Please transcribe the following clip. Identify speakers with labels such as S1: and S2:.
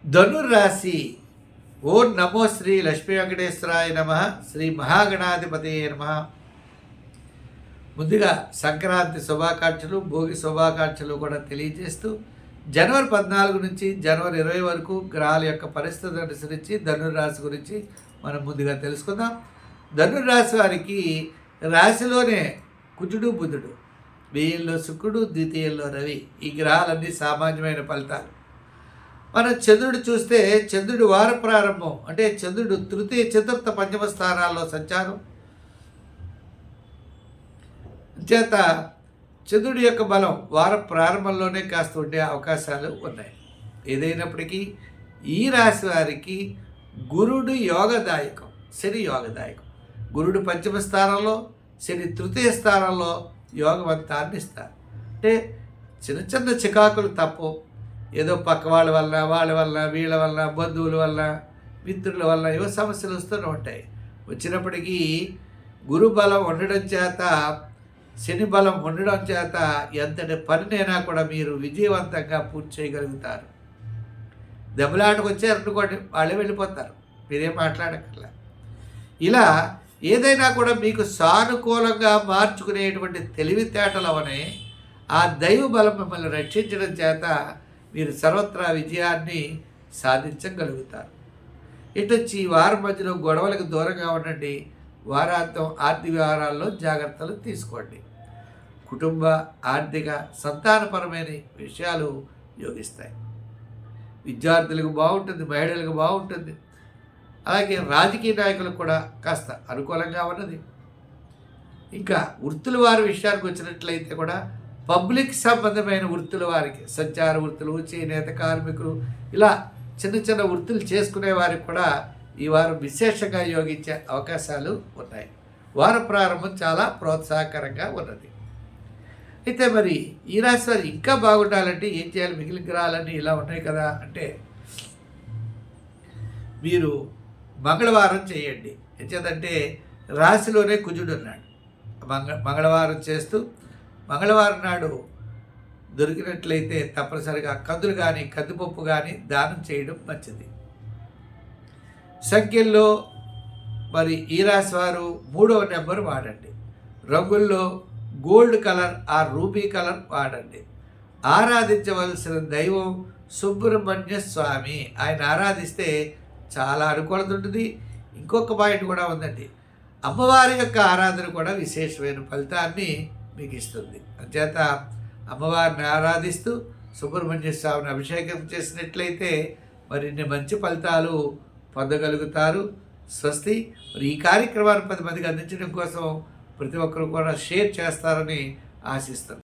S1: ధనుర్రాశి. ఓం నమో శ్రీ లక్ష్మీ వెంకటేశ్వరాయ నమ. శ్రీ మహాగణాధిపతయే నమ. ముందుగా సంక్రాంతి శుభాకాంక్షలు, భోగి శుభాకాంక్షలు కూడా తెలియజేస్తూ జనవరి 14 నుంచి జనవరి 20 వరకు గ్రహాల యొక్క పరిస్థితులను అనుసరించి ధనుర్రాశి గురించి మనం ముందుగా తెలుసుకుందాం. ధనుర్రాశి వారికి రాశిలోనే కుజుడు, బుధుడు, వ్యయంలో శుక్రుడు, ద్వితీయంలో రవి, ఈ గ్రహాలన్నీ సామాన్యమైన ఫలితాలు. మనం చంద్రుడు చూస్తే చంద్రుడు వార ప్రారంభం అంటే చంద్రుడు తృతీయ, చతుర్థ, పంచమ స్థానాల్లో సంచారం చేత చంద్రుడి యొక్క బలం వార ప్రారంభంలోనే కాస్త ఉండే అవకాశాలు ఉన్నాయి. ఏదైనప్పటికీ ఈ రాశి వారికి గురుడు యోగదాయకం, శని యోగదాయకం. గురుడు పంచమ స్థానంలో, శని తృతీయ స్థానంలో యోగవంతాన్ని ఇస్తారు. అంటే చిన్న చిన్న చికాకులు తప్పు. ఏదో పక్క వాళ్ళ వల్ల వీళ్ళ వల్ల, బంధువుల వల్ల, మిత్రుల వల్ల ఏవో సమస్యలు వస్తూనే ఉంటాయి. వచ్చినప్పటికీ గురు బలం ఉండడం చేత, శని బలం ఉండడం చేత ఎంతటి పనినైనా కూడా మీరు విజయవంతంగా పూర్తి చేయగలుగుతారు. దెబ్బలాటకు వచ్చారనుకోండి, వాళ్ళే వెళ్ళిపోతారు, మీరేం మాట్లాడక్కర్లా. ఇలా ఏదైనా కూడా మీకు సానుకూలంగా మార్చుకునేటువంటి తెలివితేటలవనే ఆ దైవ బలం మిమ్మల్ని రక్షించడం చేత మీరు సర్వత్రా విజయాన్ని సాధించగలుగుతారు. ఇటొచ్చి ఈ వారం మధ్యలో గొడవలకు దూరంగా ఉండండి. వారాంతం ఆర్థిక వ్యవహారాల్లో జాగ్రత్తలు తీసుకోండి. కుటుంబ, ఆర్థిక, సంతానపరమైన విషయాలు యోగిస్తాయి. విద్యార్థులకు బాగుంటుంది, మహిళలకు బాగుంటుంది. అలాగే రాజకీయ నాయకులకు కూడా కాస్త అనుకూలంగా ఉన్నది. ఇంకా వృత్తుల వారి విషయానికి వచ్చినట్లయితే కూడా పబ్లిక్ సంబంధమైన వృత్తుల వారికి, సంచార వృత్తులు, చేనేత కార్మికులు, ఇలా చిన్న చిన్న వృత్తులు చేసుకునే వారికి కూడా ఈ వారం విశేషంగా యోగించే అవకాశాలు ఉన్నాయి. వార ప్రారంభం చాలా ప్రోత్సాహకరంగా ఉన్నది. అయితే మరి ఈ రాశి వారు ఇంకా బాగుండాలంటే ఏం చేయాలి? మిగిలిన గ్రహాలన్నీ ఇలా ఉన్నాయి కదా అంటే, మీరు మంగళవారం చేయండి. ఎంచేతంటే రాశిలోనే కుజుడు ఉన్నాడు. మంగళవారం చేస్తూ మంగళవారం నాడు దొరికినట్లయితే తప్పనిసరిగా కందులు కానీ, కందిపప్పు కానీ దానం చేయడం మంచిది. సంఖ్యల్లో మరి ఈ రాశి వారు 3వ నెంబర్ వాడండి. రంగుల్లో గోల్డ్ కలర్ ఆ రూబీ కలర్ వాడండి. ఆరాధించవలసిన దైవం సుబ్రహ్మణ్య స్వామి. ఆయన ఆరాధిస్తే చాలా అనుకూలత ఉంటుంది. ఇంకొక పాయింట్ కూడా ఉందండి, అమ్మవారి యొక్క ఆరాధన కూడా విశేషమైన ఫలితాన్ని మీకు ఇస్తుంది. అంచేత అమ్మవారిని ఆరాధిస్తూ సుబ్రహ్మణ్య స్వామిని అభిషేకం చేసినట్లయితే మరిన్ని మంచి ఫలితాలు పొందగలుగుతారు. స్వస్తి. మరి ఈ కార్యక్రమాన్ని 10 మందికి అందించడం కోసం ప్రతి ఒక్కరు కూడా షేర్ చేస్తారని ఆశిస్తాను.